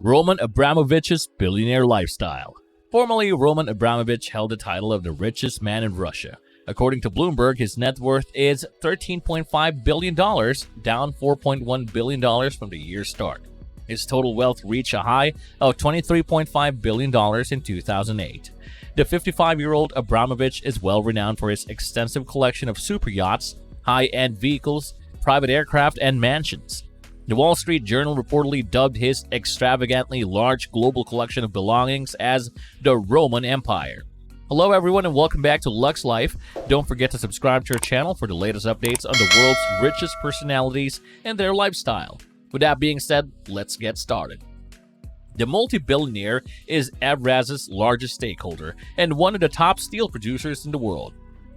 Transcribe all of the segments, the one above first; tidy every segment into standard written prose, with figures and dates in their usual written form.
Roman Abramovich's billionaire lifestyle. Formerly, Roman Abramovich held the title of the richest man in Russia. According to Bloomberg, his net worth is $13.5 billion, down $4.1 billion from the year's start. His total wealth reached a high of $23.5 billion in 2008. The 55-year-old Abramovich is well renowned for his extensive collection of superyachts, high-end vehicles, private aircraft, and mansions. The Wall Street Journal reportedly dubbed his extravagantly large global collection of belongings as the Roman Empire. Hello everyone and welcome back to Luxe Life. Don't forget to subscribe to our channel for the latest updates on the world's richest personalities and their lifestyle. With that being said, let's get started. The multi-billionaire is Abraz's largest stakeholder and one of the top steel producers in the world.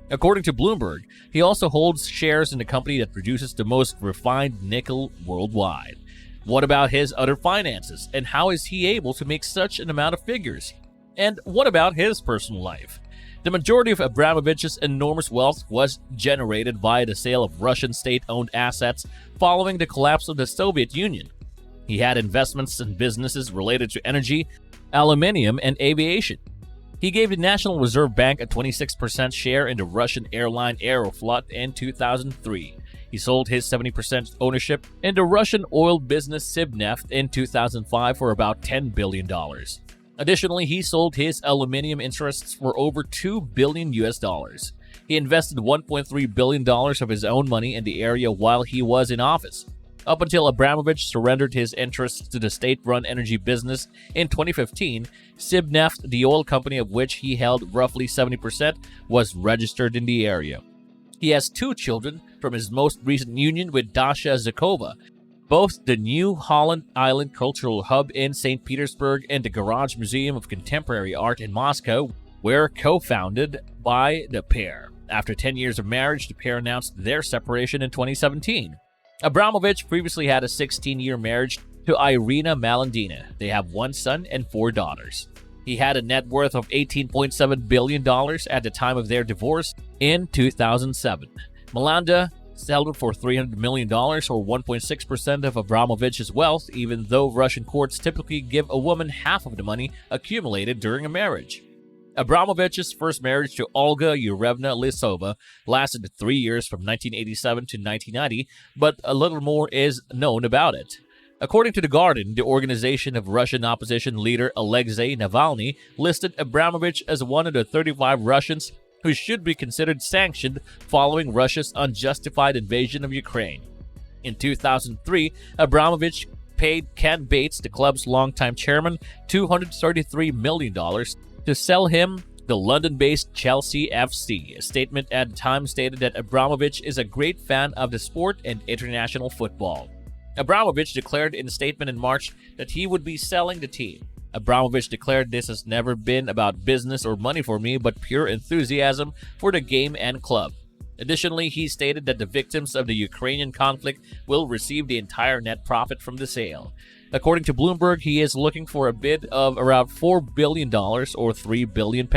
According to Bloomberg, he also holds shares in the company that produces the most refined nickel worldwide. What about his other finances, and how is he able to make such an amount of figures? And what about his personal life? The majority of Abramovich's enormous wealth was generated via the sale of Russian state-owned assets following the collapse of the Soviet Union. He had investments in businesses related to energy, aluminium, and aviation. He gave the National Reserve Bank a 26% share in the Russian airline Aeroflot in 2003. He sold his 70% ownership in the Russian oil business Sibneft in 2005 for about $10 billion. Additionally, he sold his aluminium interests for over $2 billion. He invested $1.3 billion of his own money in the area while he was in office. Up until Abramovich surrendered his interests to the state-run energy business in 2015, Sibneft, the oil company of which he held roughly 70%, was registered in the area. He has two children from his most recent union with Dasha Zakova. Both the New Holland Island Cultural Hub in St. Petersburg and the Garage Museum of Contemporary Art in Moscow were co-founded by the pair. After 10 years of marriage, the pair announced their separation in 2017. Abramovich previously had a 16-year marriage to Irina Malandina. They have one son and 4 daughters. He had a net worth of $18.7 billion at the time of their divorce in 2007. Malanda settled for $300 million, or 1.6% of Abramovich's wealth, even though Russian courts typically give a woman half of the money accumulated during a marriage. Abramovich's first marriage to Olga Yurevna Lisova lasted 3 years from 1987 to 1990, but a little more is known about it. According to The Guardian, the organization of Russian opposition leader Alexei Navalny listed Abramovich as one of the 35 Russians who should be considered sanctioned following Russia's unjustified invasion of Ukraine. In 2003, Abramovich paid Ken Bates, the club's longtime chairman, $233 million to sell him the London-based Chelsea FC. A statement at the time stated that Abramovich is a great fan of the sport and international football. Abramovich declared in a statement in March that he would be selling the team. Abramovich declared, "This has never been about business or money for me, but pure enthusiasm for the game and club." Additionally, he stated that the victims of the Ukrainian conflict will receive the entire net profit from the sale. According to Bloomberg, he is looking for a bid of around $4 billion or £3 billion.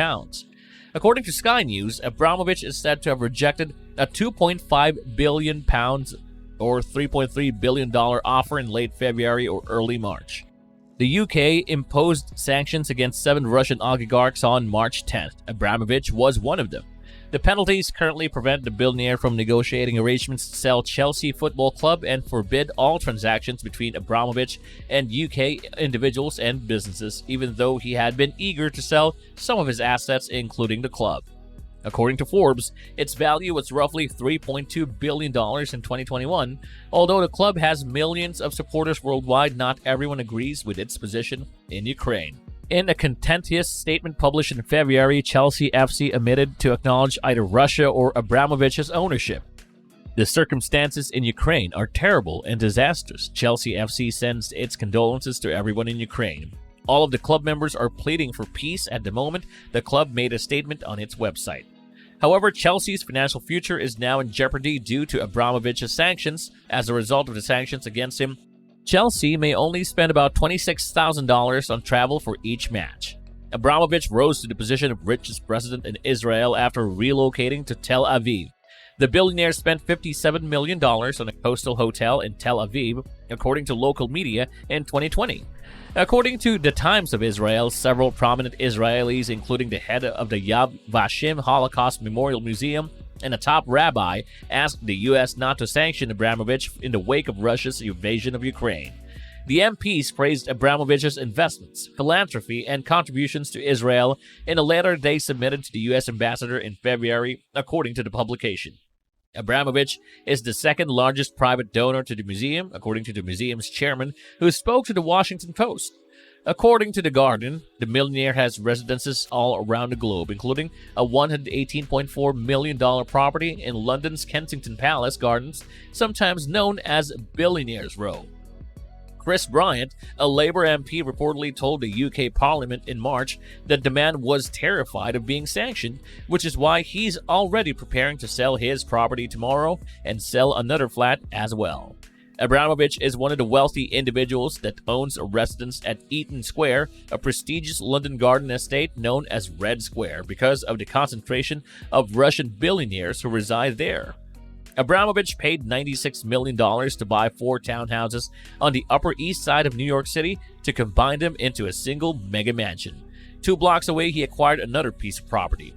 According to Sky News, Abramovich is said to have rejected a £2.5 billion or $3.3 billion offer in late February or early March. The UK imposed sanctions against 7 Russian oligarchs on March 10th. Abramovich was one of them. The penalties currently prevent the billionaire from negotiating arrangements to sell Chelsea Football Club and forbid all transactions between Abramovich and UK individuals and businesses, even though he had been eager to sell some of his assets, including the club. According to Forbes, its value was roughly $3.2 billion in 2021. Although the club has millions of supporters worldwide, not everyone agrees with its position in Ukraine. In a contentious statement published in February, Chelsea FC admitted to acknowledge either Russia or Abramovich's ownership. The circumstances in Ukraine are terrible and disastrous. Chelsea FC sends its condolences to everyone in Ukraine. All of the club members are pleading for peace at the moment, the club made a statement on its website. However, Chelsea's financial future is now in jeopardy due to Abramovich's sanctions. As a result of the sanctions against him, Chelsea may only spend about $26,000 on travel for each match. Abramovich rose to the position of richest president in Israel after relocating to Tel Aviv. The billionaire spent $57 million on a coastal hotel in Tel Aviv, according to local media, in 2020. According to the Times of Israel, several prominent Israelis, including the head of the Yad Vashem Holocaust Memorial Museum and a top rabbi, asked the U.S. not to sanction Abramovich in the wake of Russia's invasion of Ukraine. The MPs praised Abramovich's investments, philanthropy, and contributions to Israel in a letter they submitted to the U.S. ambassador in February, according to the publication. Abramovich is the second largest private donor to the museum, according to the museum's chairman, who spoke to the Washington Post. According to The Guardian, the millionaire has residences all around the globe, including a $118.4 million property in London's Kensington Palace Gardens, sometimes known as Billionaire's Row. Chris Bryant, a Labour MP, reportedly told the UK Parliament in March that the man was terrified of being sanctioned, which is why he's already preparing to sell his property tomorrow and sell another flat as well. Abramovich is one of the wealthy individuals that owns a residence at Eaton Square, a prestigious London garden estate known as Red Square because of the concentration of Russian billionaires who reside there. Abramovich paid $96 million to buy 4 townhouses on the Upper East Side of New York City to combine them into a single mega mansion. 2 blocks away, he acquired another piece of property.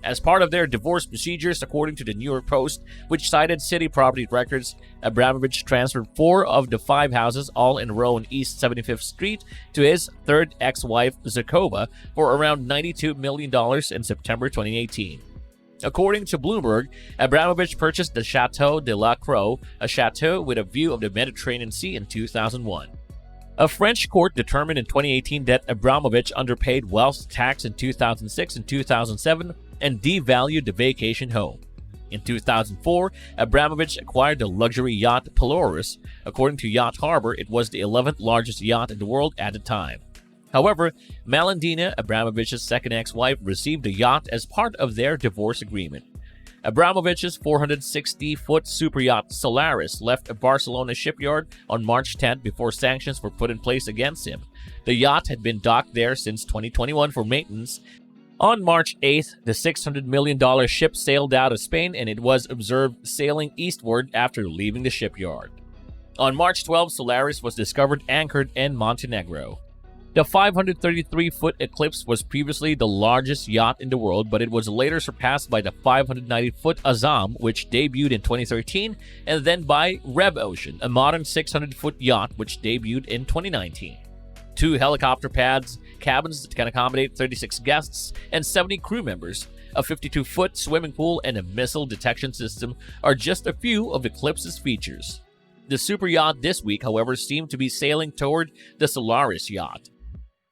As part of their divorce procedures, according to the New York Post, which cited city property records, Abramovich transferred 4 of the 5 houses, all in a row on East 75th Street, to his third ex-wife, Zakova, for around $92 million in September 2018. According to Bloomberg, Abramovich purchased the Chateau de la Croix, a chateau with a view of the Mediterranean Sea, in 2001. A French court determined in 2018 that Abramovich underpaid wealth tax in 2006 and 2007 and devalued the vacation home. In 2004, Abramovich acquired the luxury yacht Polaris. According to Yacht Harbor, it was the 11th largest yacht in the world at the time. However, Melandina, Abramovich's second ex-wife, received the yacht as part of their divorce agreement. Abramovich's 460-foot superyacht Solaris left a Barcelona shipyard on March 10 before sanctions were put in place against him. The yacht had been docked there since 2021 for maintenance. On March 8th, the $600 million ship sailed out of Spain and it was observed sailing eastward after leaving the shipyard. On March 12, Solaris was discovered anchored in Montenegro. The 533-foot Eclipse was previously the largest yacht in the world, but it was later surpassed by the 590-foot Azam, which debuted in 2013, and then by Rev Ocean, a modern 600-foot yacht which debuted in 2019. 2 helicopter pads, cabins that can accommodate 36 guests and 70 crew members, a 52-foot swimming pool, and a missile detection system are just a few of Eclipse's features. The super yacht this week, however, seemed to be sailing toward the Solaris yacht.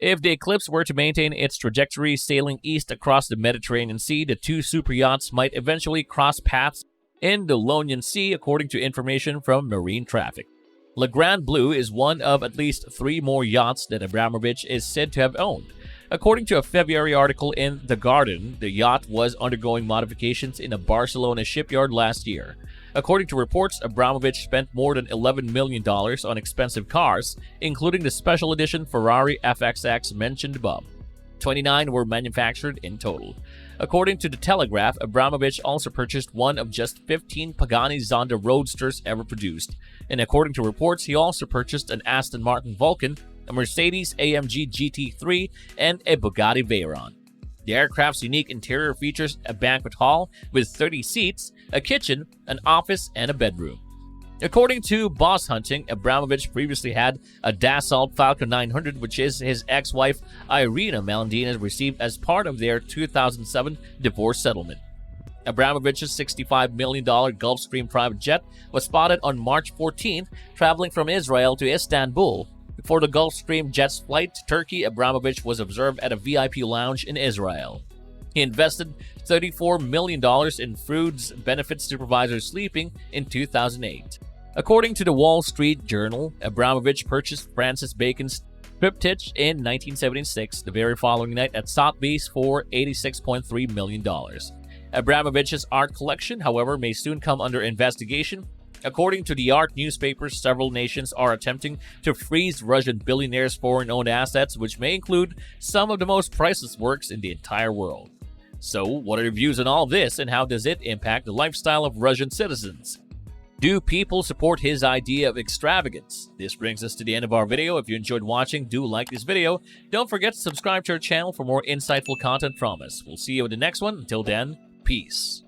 If the Eclipse were to maintain its trajectory sailing east across the Mediterranean Sea, the 2 super yachts might eventually cross paths in the Ionian Sea, according to information from Marine Traffic. Le Grand Bleu is one of at least 3 more yachts that Abramovich is said to have owned. According to a February article in The Guardian, the yacht was undergoing modifications in a Barcelona shipyard last year. According to reports, Abramovich spent more than $11 million on expensive cars, including the special edition Ferrari FXX mentioned above. 29 were manufactured in total. According to The Telegraph, Abramovich also purchased one of just 15 Pagani Zonda Roadsters ever produced. And according to reports, he also purchased an Aston Martin Vulcan, a Mercedes-AMG GT3, and a Bugatti Veyron. The aircraft's unique interior features a banquet hall with 30 seats, a kitchen, an office, and a bedroom. According to Boss Hunting, Abramovich previously had a Dassault Falcon 900, which his ex-wife Irina Melandina received as part of their 2007 divorce settlement. Abramovich's $65 million Gulfstream private jet was spotted on March 14th, traveling from Israel to Istanbul. Before the Gulfstream jet's flight to Turkey, Abramovich was observed at a VIP lounge in Israel. He invested $34 million in Foods Benefits Supervisor Sleeping in 2008. According to the Wall Street Journal, Abramovich purchased Francis Bacon's Triptych in 1976, the very following night at Sotheby's for $86.3 million. Abramovich's art collection, however, may soon come under investigation. According to the art newspapers, several nations are attempting to freeze Russian billionaires' foreign-owned assets, which may include some of the most priceless works in the entire world. So, what are your views on all this, and how does it impact the lifestyle of Russian citizens? Do people support his idea of extravagance? This brings us to the end of our video. If you enjoyed watching, do like this video. Don't forget to subscribe to our channel for more insightful content from us. We'll see you in the next one. Until then, peace.